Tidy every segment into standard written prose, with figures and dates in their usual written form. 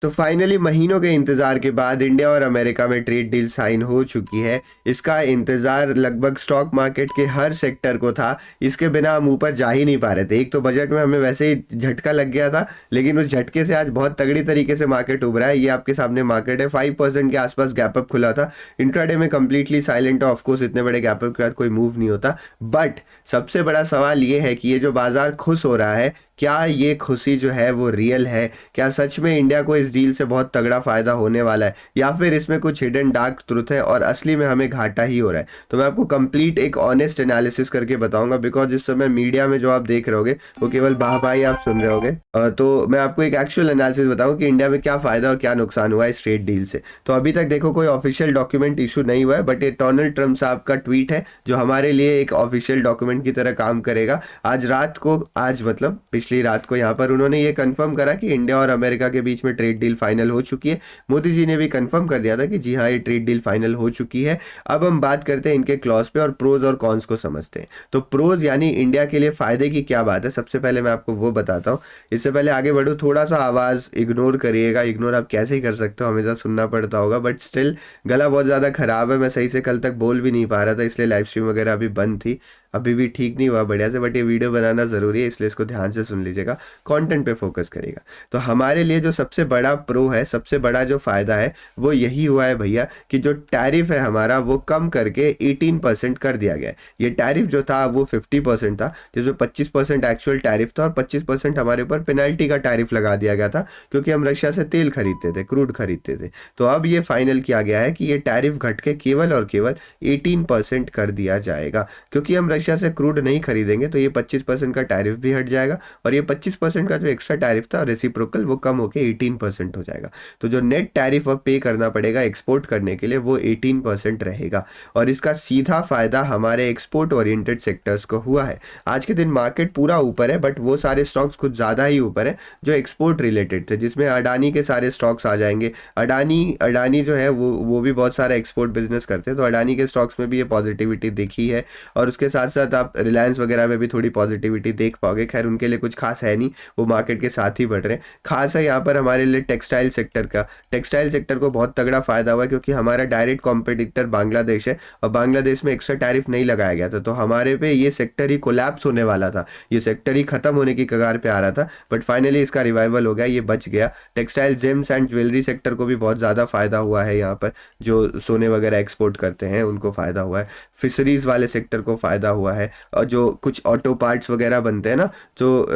तो फाइनली महीनों के इंतजार के बाद इंडिया और अमेरिका में ट्रेड डील साइन हो चुकी है। इसका इंतजार लगभग स्टॉक मार्केट के हर सेक्टर को था। इसके बिना हम ऊपर जा ही नहीं पा रहे थे। एक तो बजट में हमें वैसे ही झटका लग गया था, लेकिन उस झटके से आज बहुत तगड़ी तरीके से मार्केट उभरा है। ये आपके सामने मार्केट है, 5% के आसपास गैप अप खुला था। इंट्राडे में कंप्लीटली साइलेंट है। ऑफकोर्स इतने बड़े गैप अप के बाद कोई मूव नहीं होता, बट सबसे बड़ा सवाल ये है कि ये जो बाजार खुश हो रहा है, क्या ये खुशी जो है वो रियल है? क्या सच में इंडिया को इस डील से बहुत तगड़ा फायदा होने वाला है, या फिर इसमें कुछ हिडन डार्क ट्रुथ है और असली में हमें घाटा ही हो रहा है? तो मैं आपको कंप्लीट एक ऑनेस्ट एनालिसिस करके बताऊंगा, बिकॉज इस समय मीडिया में जो आप देख रहे होगे वो केवल वाहवाही आप सुन रहे होगे। तो मैं आपको एक एक्चुअल एनालिसिस बताऊं कि इंडिया में क्या फायदा और क्या नुकसान हुआ है इस ट्रेड डील से। तो अभी तक देखो कोई ऑफिशियल डॉक्यूमेंट इशू नहीं हुआ है, बट ये डोनाल्ड ट्रम्प साहब का ट्वीट है जो हमारे लिए एक ऑफिशियल डॉक्यूमेंट की तरह काम करेगा। आज रात को, आज मतलब पिछली रात को, यहाँ पर उन्होंने ये कंफर्म करा कि इंडिया और अमेरिका के बीच में ट्रेड डील फाइनल हो चुकी है। मोदी जी ने भी कंफर्म कर दिया था कि जी हाँ, ये ट्रेड डील फाइनल हो चुकी है। अब हम बात करते हैं इनके क्लॉज पे और प्रोज और कॉन्स को समझते हैं। तो प्रोज यानी इंडिया के लिए फायदे की क्या बात है, सबसे पहले मैं आपको वो बताता हूँ। इससे पहले आगे बढ़ूँ, थोड़ा सा आवाज़ इग्नोर करिएगा। इग्नोर आप कैसे ही कर सकते हो, हमेशा सुनना पड़ता होगा, बट स्टिल गला बहुत ज़्यादा ख़राब है। मैं सही से कल तक बोल भी नहीं पा रहा था, इसलिए लाइव स्ट्रीम वगैरह अभी बंद थी, अभी भी ठीक नहीं हुआ बढ़िया से। बट ये वीडियो बनाना ज़रूरी है, इसलिए इसको ध्यान से सुन लीजिएगा, कंटेंट पे फोकस करेगा। तो हमारे लिए जो सबसे बड़ा प्रो है, सबसे बड़ा जो फ़ायदा है वो यही हुआ है भैया कि जो टैरिफ है हमारा वो कम करके 18% कर दिया गया है। ये टैरिफ जो था वो 50% था, जिसमें 25% एक्चुअल टैरिफ था और 25% हमारे ऊपर पेनल्टी का टैरिफ लगा दिया गया था, क्योंकि हम रशिया से तेल खरीदते थे, क्रूड खरीदते थे। तो अब ये फाइनल किया गया है कि ये टैरिफ घट के केवल और केवल 18% कर दिया जाएगा। क्योंकि हम रशिया से क्रूड नहीं खरीदेंगे तो ये 25% का टैरिफ भी हट जाएगा, और ये 25% का जो एक्स्ट्रा टैरिफ था रेसिप्रोकल, वो कम होकर 18% हो जाएगा। तो जो नेट टैरिफ अब पे करना पड़ेगा एक्सपोर्ट करने के लिए वो 18% रहेगा, और इसका सीधा फायदा हमारे एक्सपोर्ट ओरिएंटेड सेक्टर्स को हुआ है। आज के दिन मार्केट पूरा ऊपर है, बट वो सारे स्टॉक्स कुछ ज़्यादा ही ऊपर है जो एक्सपोर्ट रिलेटेड थे, जिसमें अडानी के सारे स्टॉक्स आ जाएंगे। अडानी जो है वो भी बहुत सारा एक्सपोर्ट बिजनेस करते हैं, तो अडानी के स्टॉक्स में भी ये पॉजिटिविटी दिखी है। और उसके साथ साथ आप रिलायंस वगैरह में भी थोड़ी पॉजिटिविटी देख पाओगे। खैर उनके लिए कुछ खास है नहीं, वो मार्केट के साथ ही बढ़ रहे हैं। खास है यहाँ पर हमारे लिए टेक्सटाइल सेक्टर का। टेक्सटाइल सेक्टर को बहुत तगड़ा फायदा हुआ, क्योंकि हमारा डायरेक्ट कॉम्पिटिटर बांग्लादेश है, और बांग्लादेश में एक्स्ट्रा टैरिफ नहीं लगाया गया था। तो हमारे पे ये सेक्टर ही कोलैप्स होने वाला था, ये सेक्टर ही खत्म होने की कगार पे आ रहा था, बट फाइनली इसका रिवाइवल हो गया, ये बच गया। Textile, James and jewellery sector को भी बहुत ज़्यादा फायदा हुआ है। यहाँ पर जो सोने वगैरह एक्सपोर्ट करते हैं उनको फायदा हुआ है। फिशरीज वाले सेक्टर को फायदा हुआ है, और जो कुछ ऑटो पार्ट्स वगैरह बनते हैं ना, जो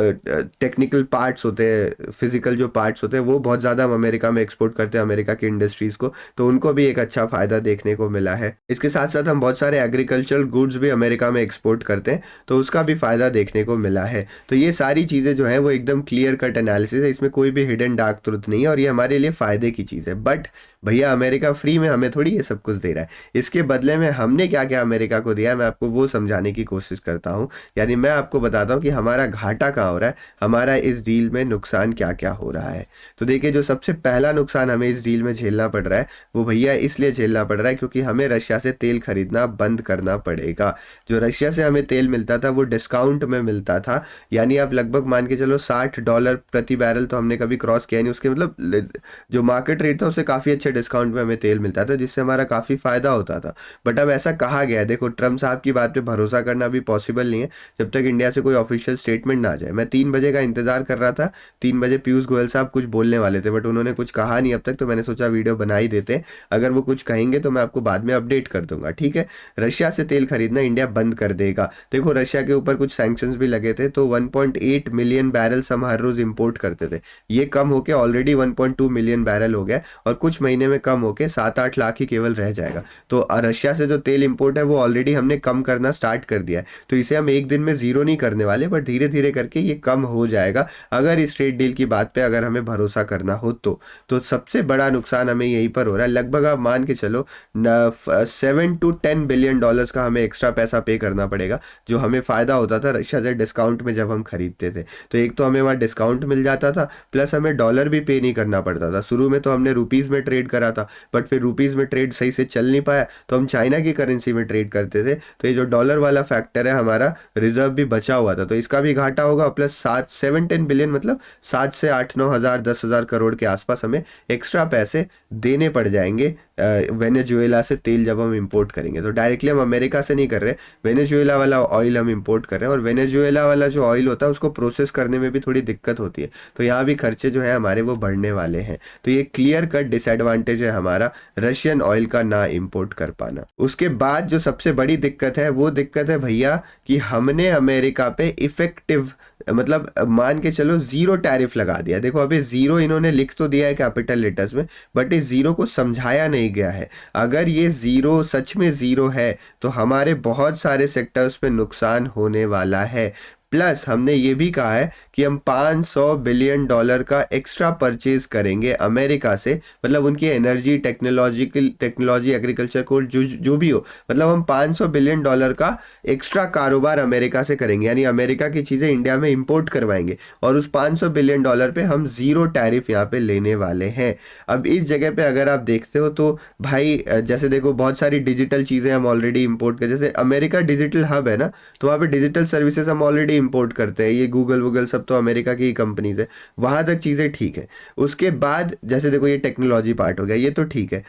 टेक्निकल पार्ट्स होते हैं, फिजिकल जो पार्ट्स होते हैं, वो बहुत ज़्यादा हम अमेरिका में एक्सपोर्ट करते हैं, अमेरिका की इंडस्ट्रीज़ को, तो उनको भी एक अच्छा फ़ायदा देखने को मिला है। इसके साथ साथ हम बहुत सारे एग्रीकल्चरल गुड्स भी अमेरिका में एक्सपोर्ट करते हैं, तो उसका भी फ़ायदा देखने को मिला है। तो ये सारी चीज़ें जो हैं वो एकदम क्लियर कट एनालिसिस है, इसमें कोई भी हिडन डार्क ट्रुथ नहीं है, और ये हमारे लिए फ़ायदे की चीज़ है। बट भैया अमेरिका फ्री में हमें थोड़ी ये सब कुछ दे रहा है, इसके बदले में हमने क्या क्या अमेरिका को दिया है, मैं आपको वो समझाने की कोशिश करता हूँ। यानी मैं आपको बताता हूँ कि हमारा घाटा कहाँ हो रहा है, हमारा इस डील में नुकसान क्या क्या हो रहा है। तो देखिए, जो सबसे पहला नुकसान हमें इस डील में झेलना पड़ रहा है वो भैया इसलिए झेलना पड़ रहा है क्योंकि हमें रशिया से तेल खरीदना बंद करना पड़ेगा। जो रशिया से हमें तेल मिलता था वो डिस्काउंट में मिलता था, यानी आप लगभग मान के चलो $60 प्रति बैरल, तो हमने कभी क्रॉस किया नहीं, उसके मतलब जो मार्केट रेट था उससे काफ़ी अच्छे डिस्काउंट में हमें तेल मिलता था, जिससे हमारा काफ़ी फ़ायदा होता था। बट अब ऐसा कहा गया है, देखो ट्रम्प साहब की बात पे भरोसा करना भी पॉसिबल नहीं है जब तक इंडिया से कोई ऑफिशियल स्टेटमेंट ना आ जाए। मैं 3 बजे का इंतजार कर रहा था, 3 बजे पीयूष गोयल साहब कुछ बोलने वाले थे, बट उन्होंने कुछ कहा नहीं अब तक, तो मैंने सोचा वीडियो बना ही देते हैं। अगर वो कुछ कहेंगे तो मैं आपको बाद में अपडेट कर दूंगा, ठीक है। रशिया से तेल खरीदना इंडिया बंद कर देगा। देखो रशिया के ऊपर कुछ सैंक्शंस भी लगे थे, तो 1.8 मिलियन बैरल्स हम हर रोज इंपोर्ट करते थे, ये कम होके ऑलरेडी 1.2 मिलियन बैरल हो गया, और कुछ महीने में कम होके 7-8 लाख ही केवल रह जाएगा। तो रशिया से जो तेल इंपोर्ट है वो ऑलरेडी हमने कम करना स्टार्ट कर दिया है, तो इसे हम एक दिन में जीरो नहीं करने वाले, बट धीरे धीरे करके ये कम हो जाएगा, अगर इस ट्रेड डील की बात पे अगर हमें भरोसा करना हो तो सबसे बड़ा नुकसान हमें यहीं पर हो रहा है। लगभग आप मान के चलो 7 to 10 बिलियन डॉलर्स का हमें एक्स्ट्रा पैसा पे करना पड़ेगा, जो हमें फ़ायदा होता था रशिया से डिस्काउंट में जब हम खरीदते थे। तो एक तो हमें वहाँ डिस्काउंट मिल जाता था, प्लस हमें डॉलर भी पे नहीं करना पड़ता था। शुरू में तो हमने रुपीज़ में ट्रेड करा था, बट फिर रुपीज़ में ट्रेड सही से चल नहीं पाया, तो हम चाइना की करेंसी में ट्रेड करते थे। तो ये जो डॉलर वाला वाला फैक्टर है, हमारा रिजर्व भी बचा हुआ था, तो इसका भी घाटा होगा। प्लस 7-10 बिलियन मतलब 7 से 8-9 हज़ार 10 हज़ार करोड़ के आसपास हमें एक्स्ट्रा पैसे देने पड़ जाएंगे वेनेजुएला से तेल जब हम इंपोर्ट करेंगे। तो डायरेक्टली हम अमेरिका से नहीं कर रहे, वेनेजुएला वाला ऑयल हम इंपोर्ट कर रहे हैं, और वेनेजुएला वाला जो ऑयल होता है उसको प्रोसेस करने में भी थोड़ी दिक्कत होती है, तो यहाँ भी खर्चे जो है हमारे वो बढ़ने वाले हैं। तो ये क्लियर कट डिसएडवांटेज है हमारा रशियन ऑयल का ना इंपोर्ट कर पाना। उसके बाद जो सबसे बड़ी दिक्कत है वो दिक्कत है भैया कि हमने अमेरिका पे इफेक्टिव मतलब मान के चलो जीरो टैरिफ लगा दिया। देखो अभी जीरो इन्होंने लिख तो दिया है कैपिटल लेटर्स में, बट इस जीरो को समझाया नहीं गया है। अगर ये जीरो सच में जीरो है तो हमारे बहुत सारे सेक्टर्स पे नुकसान होने वाला है। प्लस हमने ये भी कहा है कि हम $500 बिलियन का एक्स्ट्रा परचेज करेंगे अमेरिका से, मतलब उनकी एनर्जी टेक्नोलॉजी एग्रीकल्चर को जो भी हो, मतलब हम $500 बिलियन का एक्स्ट्रा कारोबार अमेरिका से करेंगे, यानी अमेरिका की चीज़ें इंडिया में इंपोर्ट करवाएंगे, और उस $500 बिलियन पे हम जीरो टैरिफ यहाँ पे लेने वाले हैं। अब इस जगह पे अगर आप देखते हो तो भाई जैसे देखो बहुत सारी डिजिटल चीज़ें हम ऑलरेडी इंपोर्ट कर, जैसे अमेरिका डिजिटल हब है ना, तो वहाँ पे डिजिटल सर्विसेज हम ऑलरेडी इंपोर्ट करते हैं, ये गूगल सब तो अमेरिका की ही कंपनीज है, वहां तक चीजें ठीक है। उसके बाद जैसे देखो ये टेक्नोलॉजी पार्ट हो गया, ये तो ठीक है।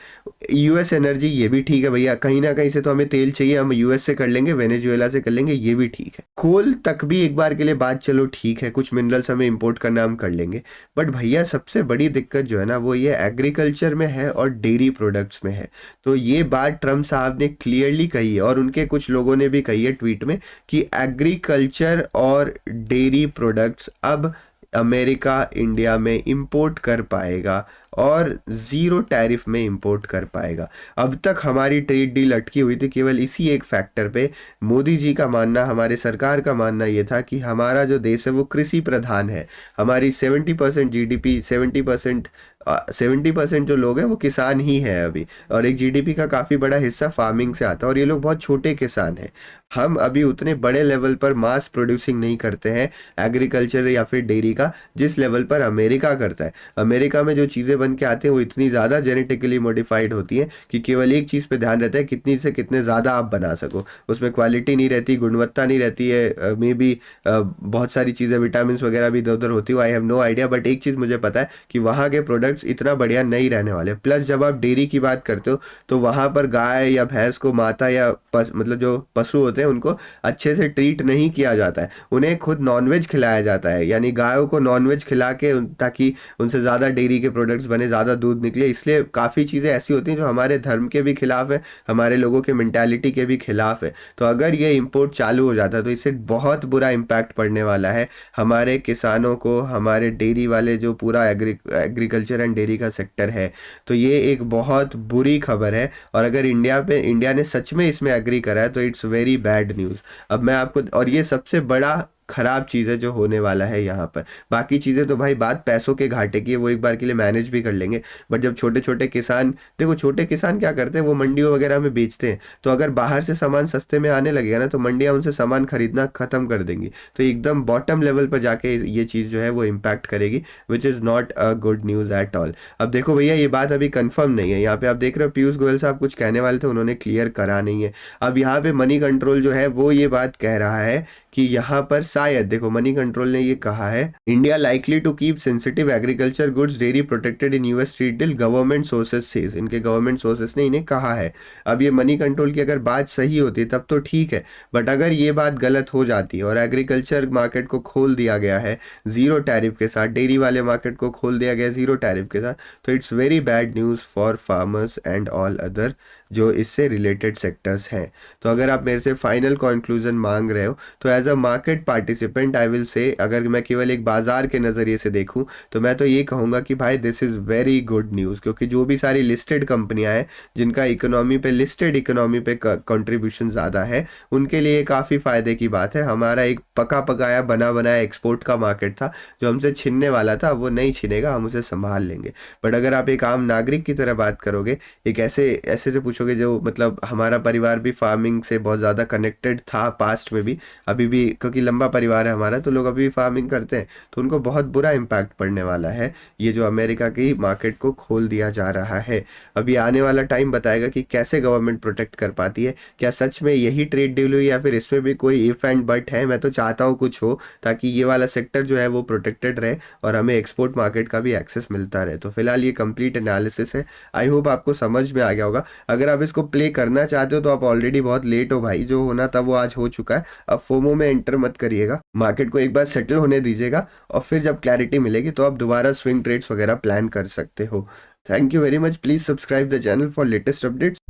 यूएस एनर्जी ये भी ठीक है भैया, कहीं ना कहीं से तो हमें तेल चाहिए, हम यूएस से कर लेंगे, वेनेजुएला से कर लेंगे, ये भी ठीक है। कोल तक भी एक बार के लिए बात चलो ठीक है, कुछ मिनरल्स हमें इंपोर्ट करना हम कर लेंगे, बट भैया सबसे बड़ी दिक्कत जो है ना वो ये एग्रीकल्चर में है और डेयरी प्रोडक्ट्स में है। तो ये बात ट्रम्प साहब ने क्लियरली कही है, और उनके कुछ लोगों ने भी कही है ट्वीट में कि एग्रीकल्चर और डेयरी प्रोडक्ट्स अब अमेरिका इंडिया में इंपोर्ट कर पाएगा और ज़ीरो टैरिफ में इंपोर्ट कर पाएगा। अब तक हमारी ट्रेड डील अटकी हुई थी केवल इसी एक फैक्टर पे। मोदी जी का मानना, हमारे सरकार का मानना ये था कि हमारा जो देश है वो कृषि प्रधान है, हमारी 70% जीडीपी 70% जो लोग हैं वो किसान ही है अभी, और एक जीडीपी का काफ़ी बड़ा हिस्सा फार्मिंग से आता है, और ये लोग बहुत छोटे किसान हैं। हम अभी उतने बड़े लेवल पर मास प्रोड्यूसिंग नहीं करते हैं एग्रीकल्चर या फिर डेयरी का, जिस लेवल पर अमेरिका करता है। अमेरिका में जो चीज़ें बन के आते हैं वो इतनी ज़्यादा जेनेटिकली मॉडिफाइड होती हैं कि केवल एक चीज़ पे ध्यान रहता है कितनी से कितने ज़्यादा आप बना सको, उसमें क्वालिटी नहीं रहती, गुणवत्ता नहीं रहती है, मे बी बहुत सारी चीज़ें विटामिन वगैरह भी इधर उधर होती है, I have no idea, but एक चीज़ मुझे पता है कि वहाँ के प्रोडक्ट्स इतना बढ़िया नहीं रहने वाले। प्लस जब आप डेयरी की बात करते हो तो वहाँ पर गाय या भैंस को माता या मतलब जो पशु होते हैं उनको अच्छे से ट्रीट नहीं किया जाता है, उन्हें खुद नॉनवेज खिलाया जाता है, यानी गायों को नॉनवेज खिला के ताकि उनसे ज़्यादा डेयरी के प्रोडक्ट्स बने, ज़्यादा दूध निकले। इसलिए काफ़ी चीज़ें ऐसी होती हैं जो हमारे धर्म के भी खिलाफ है, हमारे लोगों के मेंटालिटी के भी खिलाफ है। तो अगर ये इंपोर्ट चालू हो जाता है तो इससे बहुत बुरा इम्पैक्ट पड़ने वाला है हमारे किसानों को, हमारे डेयरी वाले जो पूरा एग्रीकल्चर एंड डेयरी का सेक्टर है। तो ये एक बहुत बुरी खबर है, और अगर इंडिया ने सच में इसमें एग्री करा है तो इट्स वेरी बैड न्यूज़। अब मैं आपको, और ये सबसे बड़ा खराब चीज़ है जो होने वाला है यहाँ पर। बाकी चीज़ें तो भाई बात पैसों के घाटे की है, वो एक बार के लिए मैनेज भी कर लेंगे, बट जब छोटे छोटे किसान, देखो छोटे किसान क्या करते हैं, वो मंडियों वगैरह में बेचते हैं, तो अगर बाहर से सामान सस्ते में आने लगेगा ना तो मंडियाँ उनसे सामान खरीदना ख़त्म कर देंगी, तो एकदम बॉटम लेवल पर जाके ये चीज़ जो है वो इम्पैक्ट करेगी, which is not a good news at all. अब देखो भैया ये बात अभी कन्फर्म नहीं है, यहाँ पे आप देख रहे हो पीयूष गोयल साहब कुछ कहने वाले थे, उन्होंने क्लियर करा नहीं है। अब यहाँ पे मनी कंट्रोल जो है वो ये बात कह रहा है कि यहाँ पर शायद, देखो मनी कंट्रोल ने ये कहा है, India likely to keep sensitive agriculture goods dairy protected in US trade deal, government sources says, इनके गवर्नमेंट सोर्सेज ने इन्हें कहा है। अब ये मनी कंट्रोल की अगर बात सही होती तब तो ठीक है, बट अगर ये बात गलत हो जाती है और एग्रीकल्चर मार्केट को खोल दिया गया है जीरो टैरिफ के साथ, डेयरी वाले मार्केट को खोल दिया गया जीरो टैरिफ के साथ, तो it's very bad news for farmers and all other जो इससे रिलेटेड सेक्टर्स हैं। तो अगर आप मेरे से फाइनल कंक्लूजन मांग रहे हो तो as a market participant I will say, अगर मैं केवल एक बाजार के नज़रिए से देखूं तो मैं तो ये कहूँगा कि भाई this is very good news, क्योंकि जो भी सारी लिस्टेड कंपनियां हैं जिनका इकोनॉमी पे, लिस्टेड इकोनॉमी पे कंट्रीब्यूशन ज़्यादा है, उनके लिए काफ़ी फ़ायदे की बात है। हमारा एक पका पकाया बना बनाया एक्सपोर्ट का मार्केट था जो हमसे छिनने वाला था, वो नहीं छिनेगा, हम उसे संभाल लेंगे। बट अगर आप एक आम नागरिक की तरह बात करोगे, एक ऐसे से पूछो सोचोगे जो मतलब हमारा परिवार भी फार्मिंग से बहुत ज़्यादा कनेक्टेड था पास्ट में भी, अभी भी, क्योंकि लंबा परिवार है हमारा तो लोग अभी भी फार्मिंग करते हैं, तो उनको बहुत बुरा इम्पैक्ट पड़ने वाला है। ये जो अमेरिका की मार्केट को खोल दिया जा रहा है, अभी आने वाला टाइम बताएगा कि कैसे गवर्नमेंट प्रोटेक्ट कर पाती है। क्या सच में यही ट्रेड डील हुई या फिर इसमें भी कोई इफ एंड बट है? मैं तो चाहता हूँ कुछ हो, ताकि ये वाला सेक्टर जो है वो प्रोटेक्टेड रहे और हमें एक्सपोर्ट मार्केट का भी एक्सेस मिलता रहे। तो फिलहाल ये कंप्लीट एनालिसिस है, आई होप आपको समझ में आ गया होगा। अगर आप इसको प्ले करना चाहते हो तो आप ऑलरेडी बहुत लेट हो भाई, जो होना था वो आज हो चुका है। अब फोमो में एंटर मत करिएगा, मार्केट को एक बार सेटल होने दीजिएगा और फिर जब क्लैरिटी मिलेगी तो आप दोबारा स्विंग ट्रेड्स वगैरह प्लान कर सकते हो। Thank you very much, please subscribe the channel for latest updates.